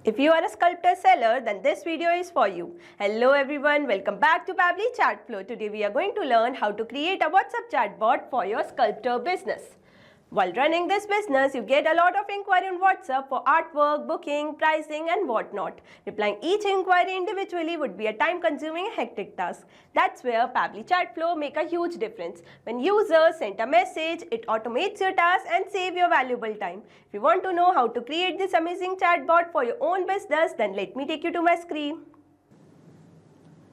If you are a sculptor seller, then this video is for you. Hello everyone, welcome back to Pabbly Chatflow. Today we are going to learn how to create a WhatsApp chatbot for your sculptor business. While running this business, you get a lot of inquiry on WhatsApp for artwork, booking, pricing and whatnot. Replying each inquiry individually would be a time-consuming hectic task. That's where Pabbly Chatflow make a huge difference. When users send a message, it automates your task and save your valuable time. If you want to know how to create this amazing chatbot for your own business, then let me take you to my screen.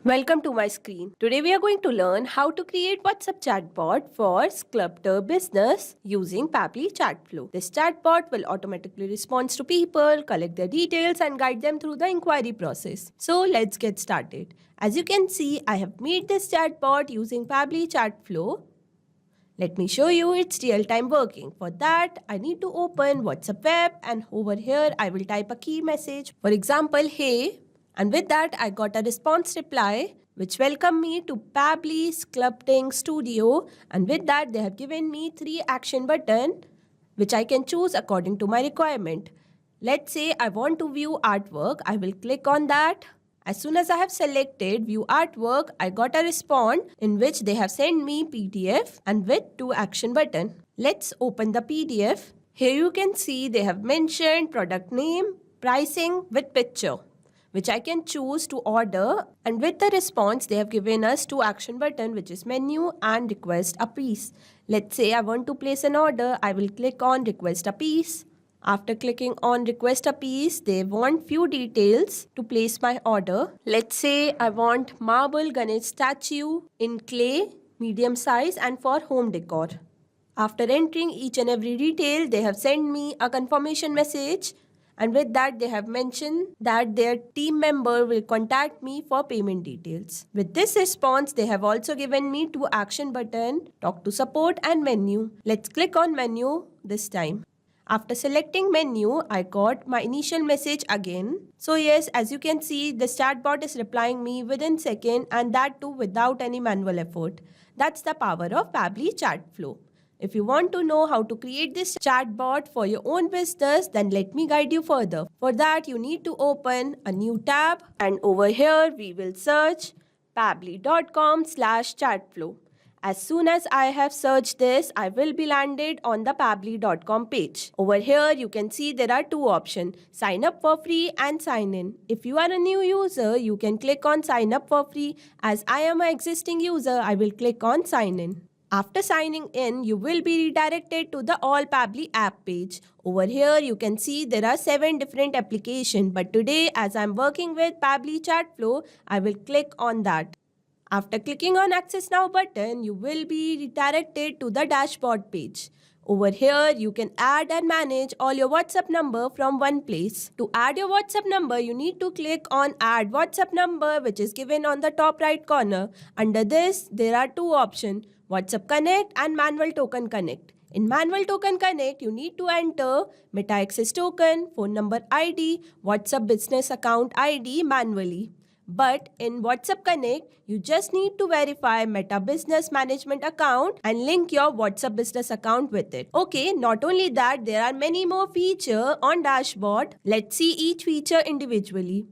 Welcome to my screen. Today we are going to learn how to create WhatsApp chatbot for sculptor business using Pabbly Chatflow. This chatbot will automatically respond to people, collect their details and guide them through the inquiry process. So let's get started. As you can see, I have made this chatbot using Pabbly Chatflow. Let me show you its real-time working. For that, I need to open WhatsApp web and over here I will type a key message. For example, hey. And with that, I got a response reply which welcomed me to Pabbly Sculpting Studio. And with that, they have given me 3 action buttons which I can choose according to my requirement. Let's say I want to view artwork. I will click on that. As soon as I have selected view artwork, I got a response in which they have sent me PDF and with 2 action buttons. Let's open the PDF. Here you can see they have mentioned product name, pricing with picture, which I can choose to order, and with the response they have given us 2 action buttons, which is menu and request a piece. Let's say I want to place an order. I will click on request a piece. After clicking on request a piece, they want few details to place my order. Let's say I want marble Ganesh statue in clay, medium size and for home decor. After entering each and every detail, they have sent me a confirmation message. And with that, they have mentioned that their team member will contact me for payment details. With this response, they have also given me 2 action buttons, talk to support and menu. Let's click on menu this time. After selecting menu, I got my initial message again. So yes, as you can see, the chatbot is replying me within seconds and that too without any manual effort. That's the power of Pabbly Chatflow. If you want to know how to create this chatbot for your own business, then let me guide you further. For that, you need to open a new tab and over here we will search pabbly.com/chatflow. As soon as I have searched this, I will be landed on the pabbly.com page. Over here, you can see there are 2 options, sign up for free and sign in. If you are a new user, you can click on sign up for free. As I am an existing user, I will click on sign in. After signing in, you will be redirected to the All Pabbly app page. Over here, you can see there are 7 different applications. But today, as I'm working with Pabbly Chatflow, I will click on that. After clicking on Access Now button, you will be redirected to the dashboard page. Over here, you can add and manage all your WhatsApp number from one place. To add your WhatsApp number, you need to click on Add WhatsApp Number, which is given on the top right corner. Under this, there are 2 options, WhatsApp Connect and Manual Token Connect. In Manual Token Connect, you need to enter Meta Access Token, phone number ID, WhatsApp Business Account ID manually. But in WhatsApp Connect, you just need to verify Meta Business Management account and link your WhatsApp business account with it. Okay, not only that, there are many more features on dashboard. Let's see each feature individually.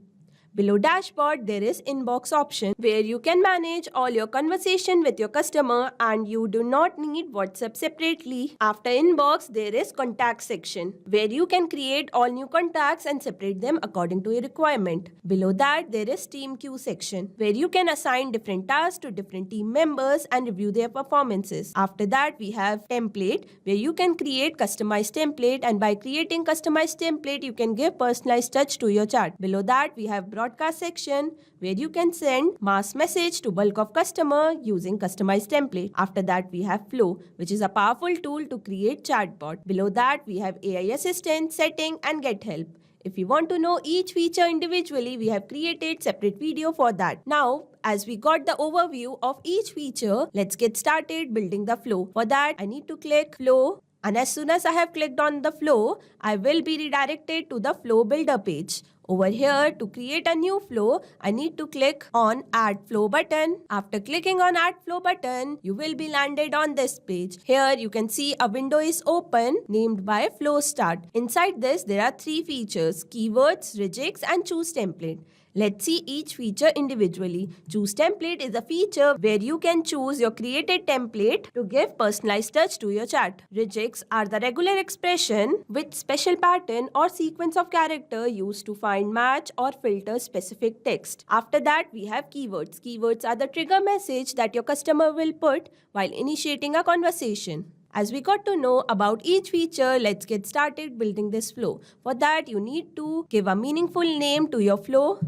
Below dashboard, there is inbox option where you can manage all your conversation with your customer and you do not need WhatsApp separately. After inbox, there is contact section where you can create all new contacts and separate them according to your requirement. Below that, there is team queue section where you can assign different tasks to different team members and review their performances. After that, we have template where you can create customized template, and by creating customized template, you can give personalized touch to your chat. Below that, we have broadcast section where you can send mass message to bulk of customer using customized template. After that, we have Flow, which is a powerful tool to create chatbot. Below that, we have AI assistant, setting and get help. If you want to know each feature individually, we have created separate video for that. Now, as we got the overview of each feature, let's get started building the flow. For that, I need to click Flow. And as soon as I have clicked on the flow, I will be redirected to the flow builder page. Over here, to create a new flow, I need to click on Add Flow button. After clicking on Add Flow button, you will be landed on this page. Here, you can see a window is open named by Flow Start. Inside this, there are 3 features: Keywords, Regex, and Choose Template. Let's see each feature individually. Choose Template is a feature where you can choose your created template to give personalized touch to your chat. Regex are the regular expression with special pattern or sequence of character used to find, match, or filter specific text. After that, we have keywords. Keywords are the trigger message that your customer will put while initiating a conversation. As we got to know about each feature, let's get started building this flow. For that, you need to give a meaningful name to your flow.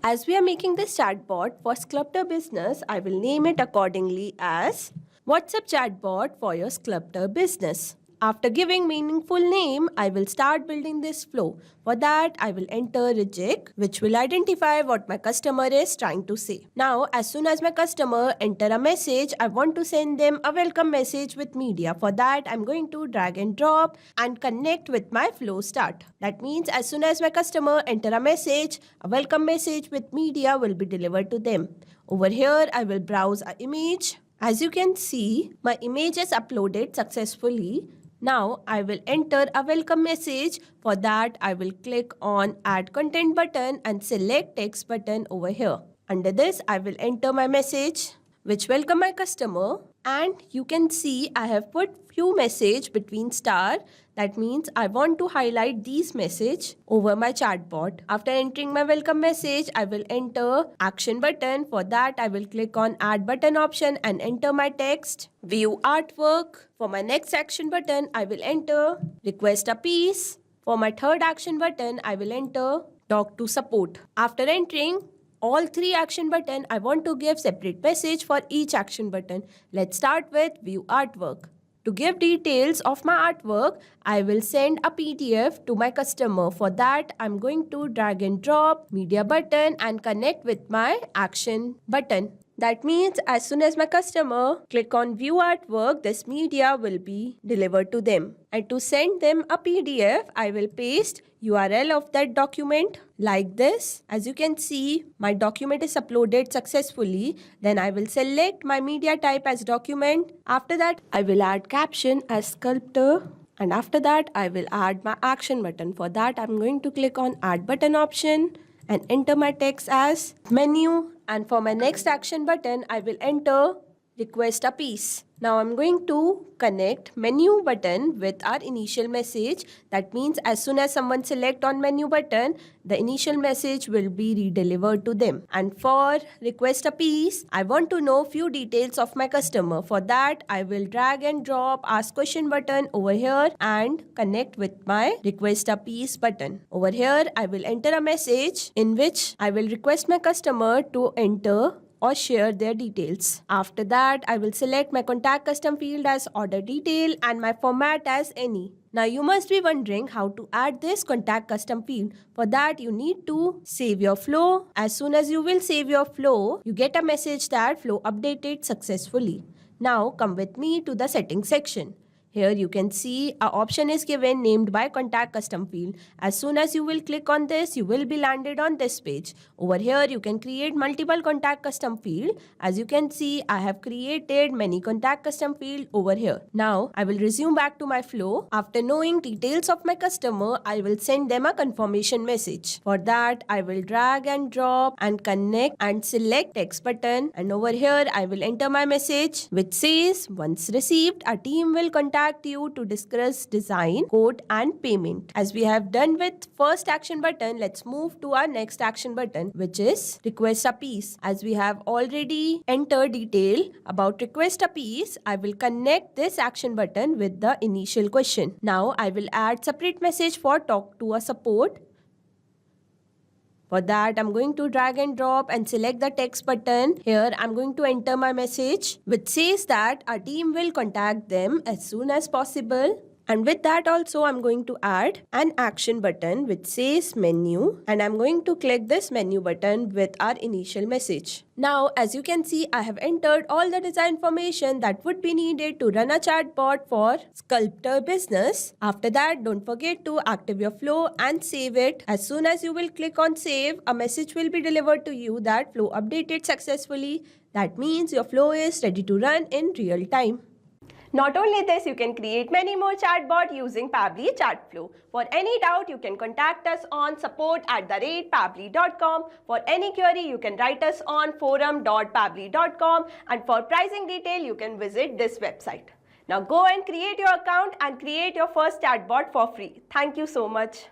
As we are making this chatbot for Sculptor Business, I will name it accordingly as WhatsApp Chatbot for your Sculptor Business. After giving meaningful name, I will start building this flow. For that, I will enter Reject, which will identify what my customer is trying to say. Now, as soon as my customer enter a message, I want to send them a welcome message with media. For that, I'm going to drag and drop and connect with my flow start. That means as soon as my customer enter a message, a welcome message with media will be delivered to them. Over here, I will browse an image. As you can see, my image is uploaded successfully. Now, I will enter a welcome message. For that, I will click on Add Content button and select Text button over here. Under this, I will enter my message, which welcome my customer. And you can see I have put few message between star. That means I want to highlight these message over my chatbot. After entering my welcome message, I will enter action button. For that, I will click on add button option and enter my text. View artwork. For my next action button, I will enter request a piece. For my third action button, I will enter talk to support. After entering all 3 action button, I want to give separate message for each action button. Let's start with view artwork. To give details of my artwork, I will send a PDF to my customer. For that, I'm going to drag and drop media button and connect with my action button. That means as soon as my customer click on view artwork, this media will be delivered to them. And to send them a PDF, I will paste URL of that document like this. As you can see, my document is uploaded successfully. Then I will select my media type as document. After that, I will add caption as sculptor. And after that, I will add my action button. For that, I'm going to click on add button option and enter my text as menu. And for my next action button, I will enter request a piece. Now I'm going to connect menu button with our initial message. That means as soon as someone select on menu button, the initial message will be redelivered to them. And for request a piece, I want to know few details of my customer. For that, I will drag and drop ask question button over here and connect with my request a piece button. Over here, I will enter a message in which I will request my customer to enter or share their details. After that, I will select my contact custom field as order detail and my format as any. Now you must be wondering how to add this contact custom field. For that, you need to save your flow. As soon as you will save your flow, you get a message that flow updated successfully. Now come with me to the settings section. Here you can see an option is given named by contact custom field. As soon as you will click on this, you will be landed on this page. Over here, you can create multiple contact custom field. As you can see, I have created many contact custom field over here. Now, I will resume back to my flow. After knowing details of my customer, I will send them a confirmation message. For that, I will drag and drop and connect and select text button. And over here, I will enter my message which says, once received, our team will contact you to discuss design, code and payment. As we have done with first action button, let's move to our next action button, which is request a piece. As we have already entered detail about request a piece, I will connect this action button with the initial question. Now I will add separate message for talk to a support. For that, I'm going to drag and drop and select the text button. Here, I'm going to enter my message which says that our team will contact them as soon as possible. And with that also, I'm going to add an action button which says menu, and I'm going to click this menu button with our initial message. Now, as you can see, I have entered all the design information that would be needed to run a chatbot for Sculptor business. After that, don't forget to active your flow and save it. As soon as you will click on save, a message will be delivered to you that flow updated successfully. That means your flow is ready to run in real time. Not only this, you can create many more chatbots using Pabbly Chatflow. For any doubt, you can contact us on support@pabbly.com. For any query, you can write us on forum.pabbly.com, and for pricing detail, you can visit this website. Now go and create your account and create your first chatbot for free. Thank you so much.